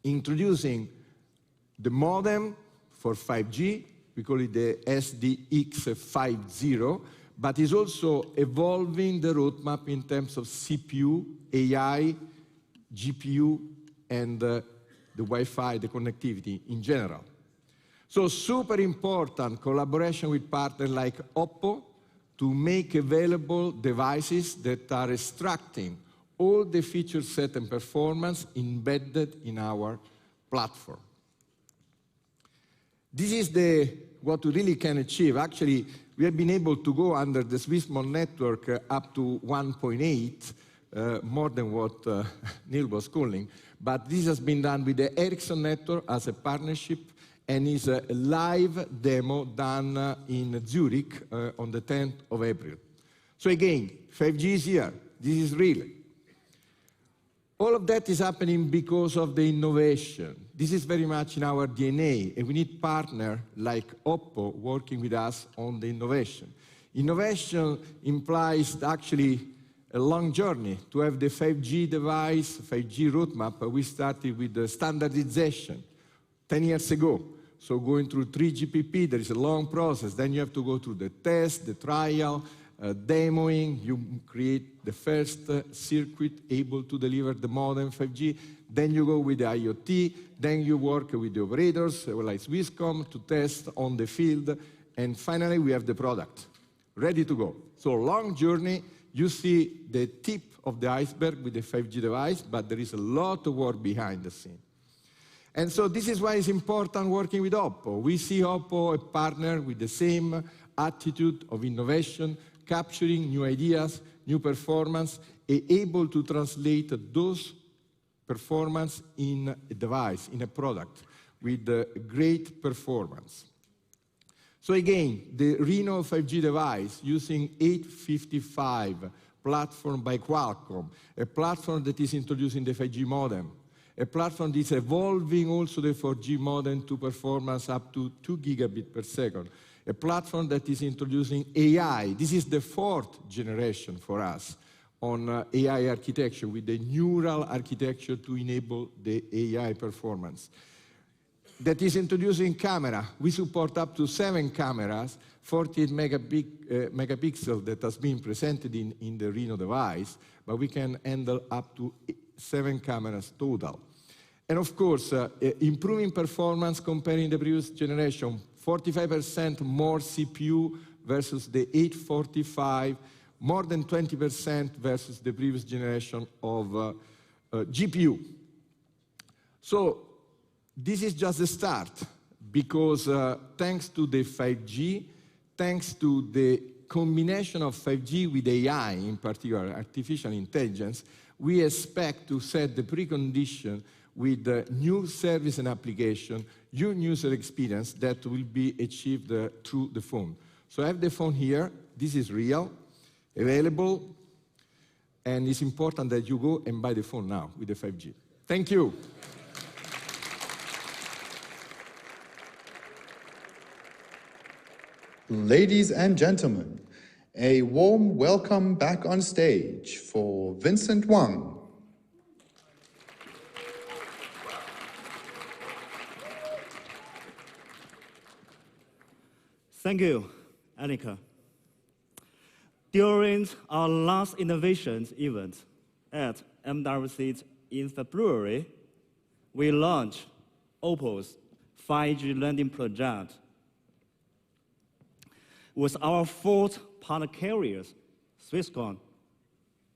introducing the modem for 5G, we call it the SDX50, but is also evolving the roadmap in terms of CPU, AI, GPU, and the Wi-Fi, the connectivity in general. So super important collaboration with partners like OPPO to make available devices that are extracting all the feature set and performance embedded in our platform. This is what we really can achieve. Actually, we have been able to go under the Swissmon network up to 1.8, more than what Neil was calling. But this has been done with the Ericsson network as a partnership, and is a live demo done in Zurich on the 10th of April. So again, 5G is here. This is real. All of that is happening because of the innovation. This is very much in our DNA, and we need partners like OPPO working with us on the innovation. Innovation implies actually a long journey to have the 5G device, 5G roadmap. We started with the standardization 10 years ago. So going through 3GPP, there is a long process. Then you have to go through the test, the trial, demoing. You create the first circuit able to deliver the modem 5G. Then you go with the IoT. Then you work with the operators like Swisscom to test on the field. And finally, we have the product ready to go. So long journey. You see the tip of the iceberg with the 5G device, but there is a lot of work behind the scene. And so this is why it's important working with OPPO. We see OPPO a partner with the same attitude of innovation, capturing new ideas, new performance, and able to translate those performance in a device, in a product, with great performance. So again, the Reno 5G device using 855 platform by Qualcomm, a platform that is introducing the 5G modem, a platform that is evolving also the 4G modem to performance up to 2 gigabit per second, a platform that is introducing AI. This is the 4th generation for us on AI architecture with the neural architecture to enable the AI performance. That is introducing camera. We support up to 7 cameras, 48 megapixels that has been presented in the Reno device, but we can handle up to 7 cameras total. And of course, improving performance comparing the previous generation, 45% more CPU versus the 845, more than 20% versus the previous generation of GPU. So this is just the start, because thanks to the 5G, thanks to the combination of 5G with AI, in particular artificial intelligence, we expect to set the precondition with new service and application, new user experience that will be achieved through the phone. So I have the phone here. This is real, available, and it's important that you go and buy the phone now with the 5G. Thank you. Ladies and gentlemen, a warm welcome back on stage for Vincent Wang. Thank you, Annika. During our last innovations event, at MWC in February, we launched OPPO's 5G landing project with our 4 partner carriers, Swisscom,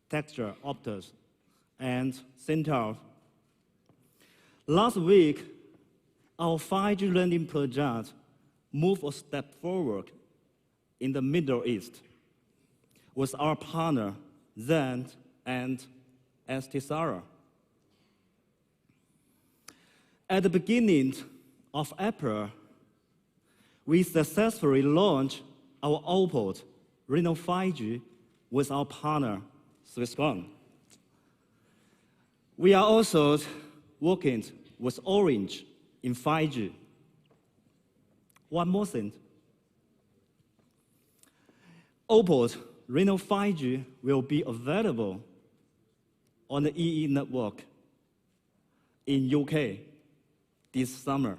Texture, Optical, and Central. Last week, our 5G landing project moved a step forward in the Middle East with our partner, Zen and Estisara. At the beginning of April, we successfully launched our OPPO Reno 5G with our partner, Swisscom. We are also working with Orange in 5G. One more thing. OPPO Reno 5G will be available on the EE network in UK this summer.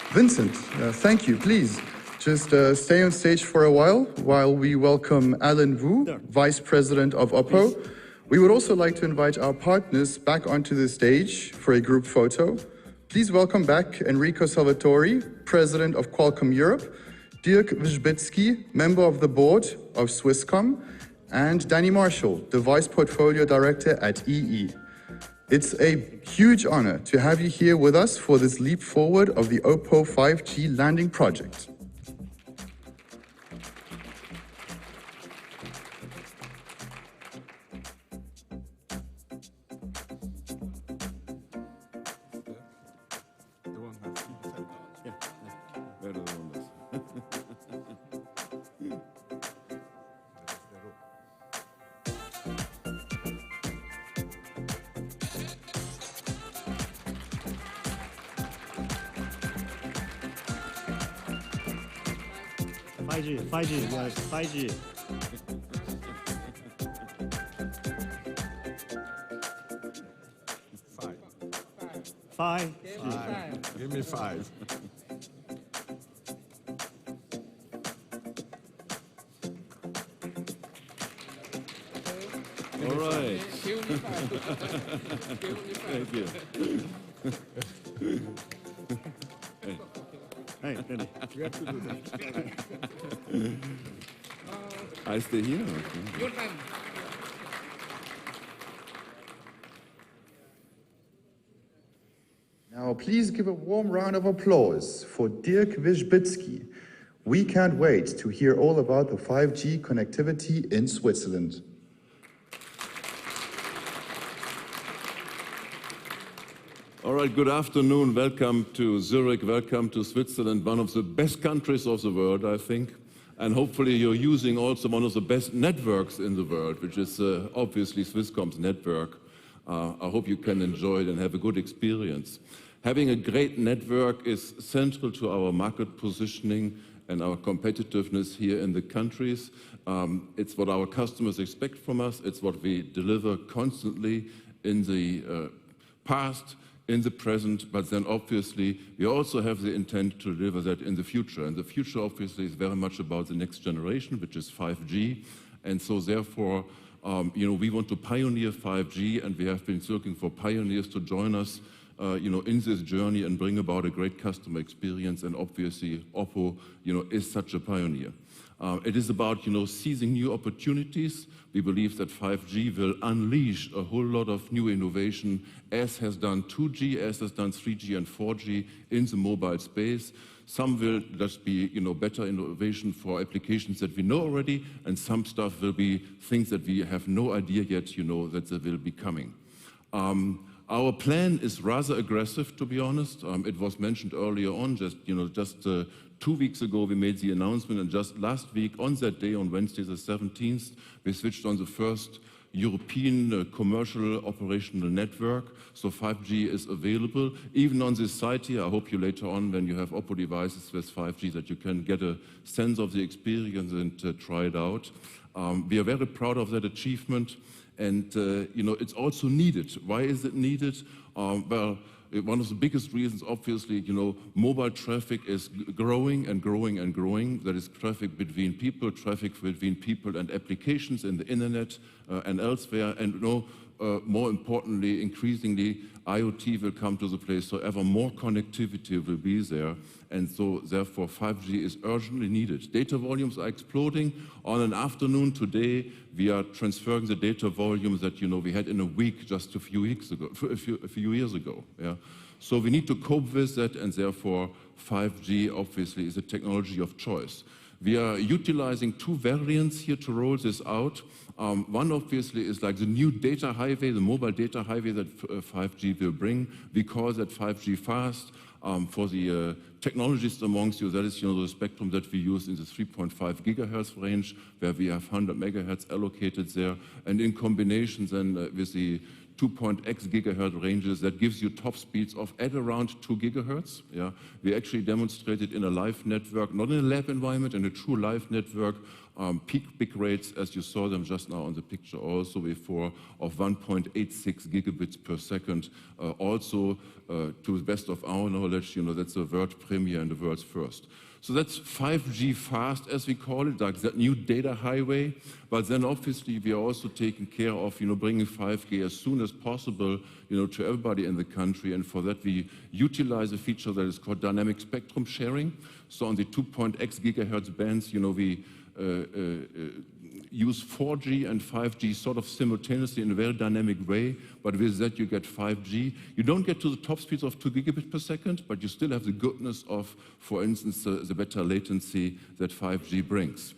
Vincent, thank you. Please, just stay on stage for a while we welcome Alan Wu, Sure. Vice President of OPPO. Please. We would also like to invite our partners back onto the stage for a group photo. Please welcome back Enrico Salvatori, President of Qualcomm Europe, Dirk Wijbitsky, Member of the Board of Swisscom, and Danny Marshall, the Vice Portfolio Director at EE. It's a huge honor to have you here with us for this leap forward of the OPPO 5G landing project. Yes, 5G. Five. Give me 5. All right. Thank you. Hey, Danny. You have to do that. I stay here. Okay. Now, please give a warm round of applause for Dirk Wijbitsky. We can't wait to hear all about the 5G connectivity in Switzerland. All right, good afternoon. Welcome to Zurich. Welcome to Switzerland, one of the best countries of the world, I think. And hopefully you're using also one of the best networks in the world, which is obviously Swisscom's network. I hope you can enjoy it and have a good experience. Having a great network is central to our market positioning and our competitiveness here in the countries. It's what our customers expect from us. It's what we deliver constantly in the past, in the present, but then obviously we also have the intent to deliver that in the future. And the future obviously is very much about the next generation, which is 5G. And so therefore, we want to pioneer 5G, and we have been looking for pioneers to join us in this journey and bring about a great customer experience. And obviously, OPPO, is such a pioneer. It is about, seizing new opportunities. We believe that 5G will unleash a whole lot of new innovation, as has done 2G, as has done 3G and 4G in the mobile space. Some will just be, better innovation for applications that we know already, and some stuff will be things that we have no idea yet, that they will be coming. Our plan is rather aggressive, to be honest. It was mentioned earlier on, just 2 weeks ago we made the announcement, and just last week, on that day, on Wednesday the 17th, we switched on the first European commercial operational network. So 5G is available. Even on this site here, I hope you later on, when you have OPPO devices with 5G, that you can get a sense of the experience and try it out. We are very proud of that achievement. And, it's also needed. Why is it needed? Well, one of the biggest reasons, obviously, mobile traffic is growing and growing and growing. That is traffic between people and applications in the internet and elsewhere. And more importantly, increasingly, IoT will come to the place, so ever more connectivity will be there. And so, therefore, 5G is urgently needed. Data volumes are exploding. On an afternoon today, we are transferring the data volumes that we had in a week just a few years ago. Yeah? So we need to cope with that, and therefore 5G obviously is a technology of choice. We are utilizing two variants here to roll this out. One obviously is like the new data highway, the mobile data highway that 5G will bring. We call that 5G fast. For the technologists amongst you, that is the spectrum that we use in the 3.5 gigahertz range, where we have 100 megahertz allocated there. And in combination then with the 2.x gigahertz ranges, that gives you top speeds of at around 2 gigahertz. Yeah? We actually demonstrated in a live network, not in a lab environment, in a true live network, peak bit rates, as you saw them just now on the picture also before, of 1.86 gigabits per second. Also, to the best of our knowledge, that's a world premiere and the world's first. So that's 5G fast, as we call it, like that new data highway. But then obviously we are also taking care of, bringing 5G as soon as possible, to everybody in the country. And for that we utilize a feature that is called dynamic spectrum sharing. So on the 2.x gigahertz bands, we use 4G and 5G sort of simultaneously in a very dynamic way, but with that you get 5G. You don't get to the top speeds of 2 gigabits per second, but you still have the goodness of, for instance, the better latency that 5G brings.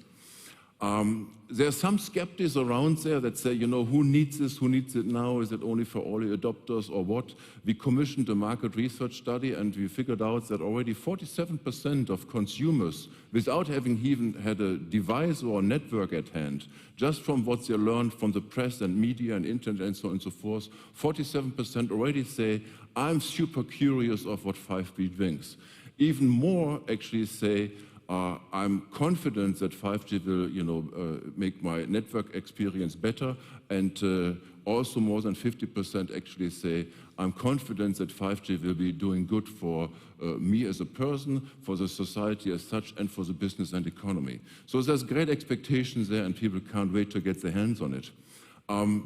There are some skeptics around there that say, who needs this, who needs it now, is it only for early adopters or what? We commissioned a market research study and we figured out that already 47% of consumers, without having even had a device or a network at hand, just from what they learned from the press and media and internet and so on and so forth, 47% already say, I'm super curious of what 5G brings. Even more actually say, I'm confident that 5G will, make my network experience better, and also more than 50% actually say, I'm confident that 5G will be doing good for me as a person, for the society as such, and for the business and economy. So there's great expectations there, and people can't wait to get their hands on it.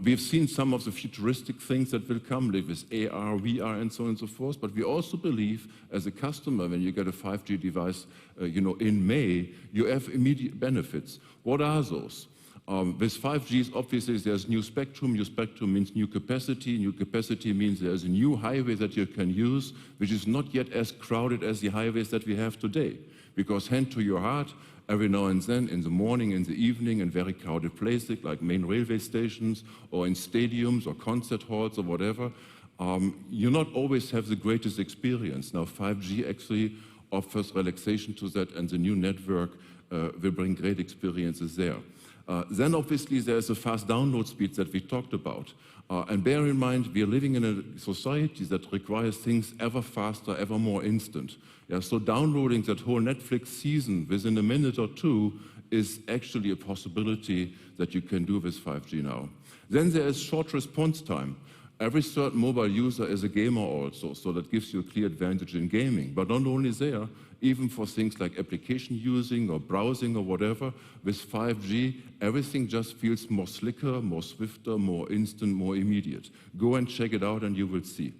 We've seen some of the futuristic things that will come, like with AR, VR, and so on and so forth, but we also believe, as a customer, when you get a 5G device, in May, you have immediate benefits. What are those? With 5G, obviously, there's new spectrum. New spectrum means new capacity. New capacity means there's a new highway that you can use, which is not yet as crowded as the highways that we have today. Because hand to your heart, every now and then, in the morning, in the evening, in very crowded places like main railway stations or in stadiums or concert halls or whatever, you not always have the greatest experience. Now 5G actually offers relaxation to that, and the new network will bring great experiences there. Then obviously there's a fast download speed that we talked about. And bear in mind, we are living in a society that requires things ever faster, ever more instant. Yeah, so downloading that whole Netflix season within a minute or two is actually a possibility that you can do with 5G now. Then there is short response time. Every third mobile user is a gamer also, so that gives you a clear advantage in gaming. But not only there, even for things like application using or browsing or whatever, with 5G, everything just feels more slicker, more swifter, more instant, more immediate. Go and check it out and you will see.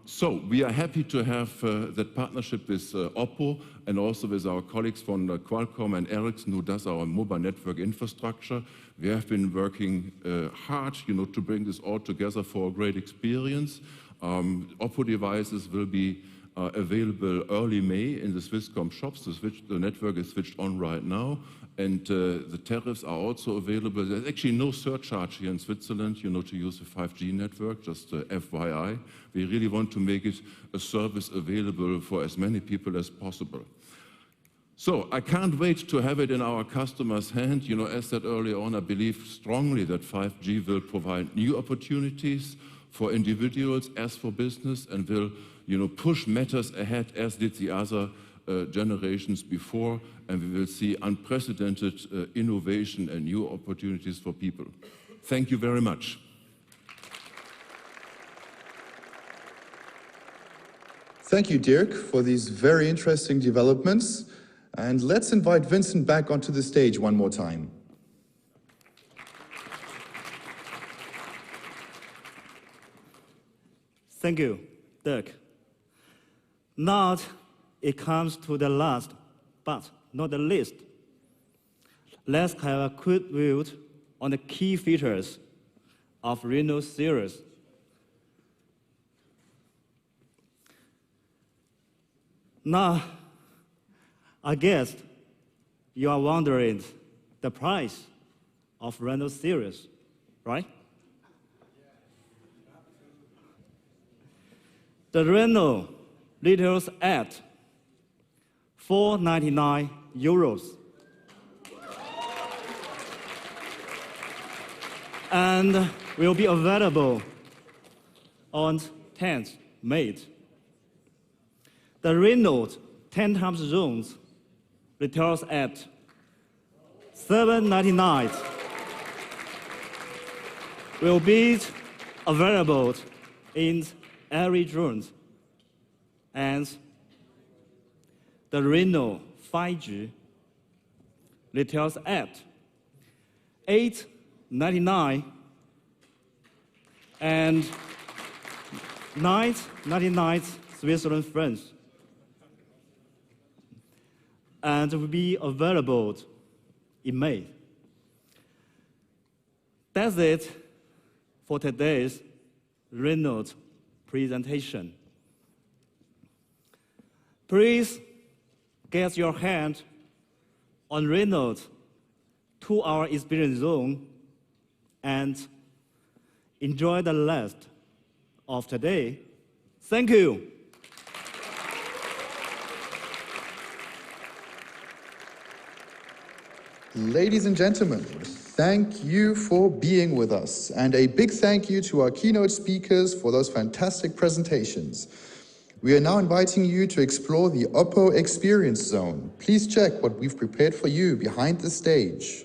So we are happy to have that partnership with OPPO and also with our colleagues from Qualcomm and Ericsson, who does our mobile network infrastructure. We have been working hard, to bring this all together for a great experience. OPPO devices will be available early May in the Swisscom shops. The network is switched on right now, and the tariffs are also available. There's actually no surcharge here in Switzerland, to use a 5G network, just FYI. We really want to make it a service available for as many people as possible. So I can't wait to have it in our customers' hand. As said earlier on, I believe strongly that 5G will provide new opportunities for individuals as for business, and will push matters ahead as did the other generations before, and we will see unprecedented innovation and new opportunities for people. Thank you very much. Thank you, Dirk, for these very interesting developments. And let's invite Vincent back onto the stage one more time. Thank you, Dirk. Now it comes to the last, but not the least. Let's have a quick view on the key features of Reno series. Now, I guess you are wondering the price of Reno series, right? The Reno retails at €499 and will be available on 10th May. The Reno 10 times zones retails at $799. Will be available in every June. And the Reno 5G retails at $899 and $999 Switzerland francs, and will be available in May. That's it for today's Reno presentation. Please get your hand on Reno 2-hour experience zone and enjoy the rest of today. Thank you. Ladies and gentlemen, thank you for being with us, and a big thank you to our keynote speakers for those fantastic presentations. We are now inviting you to explore the OPPO Experience Zone. Please check what we've prepared for you behind the stage.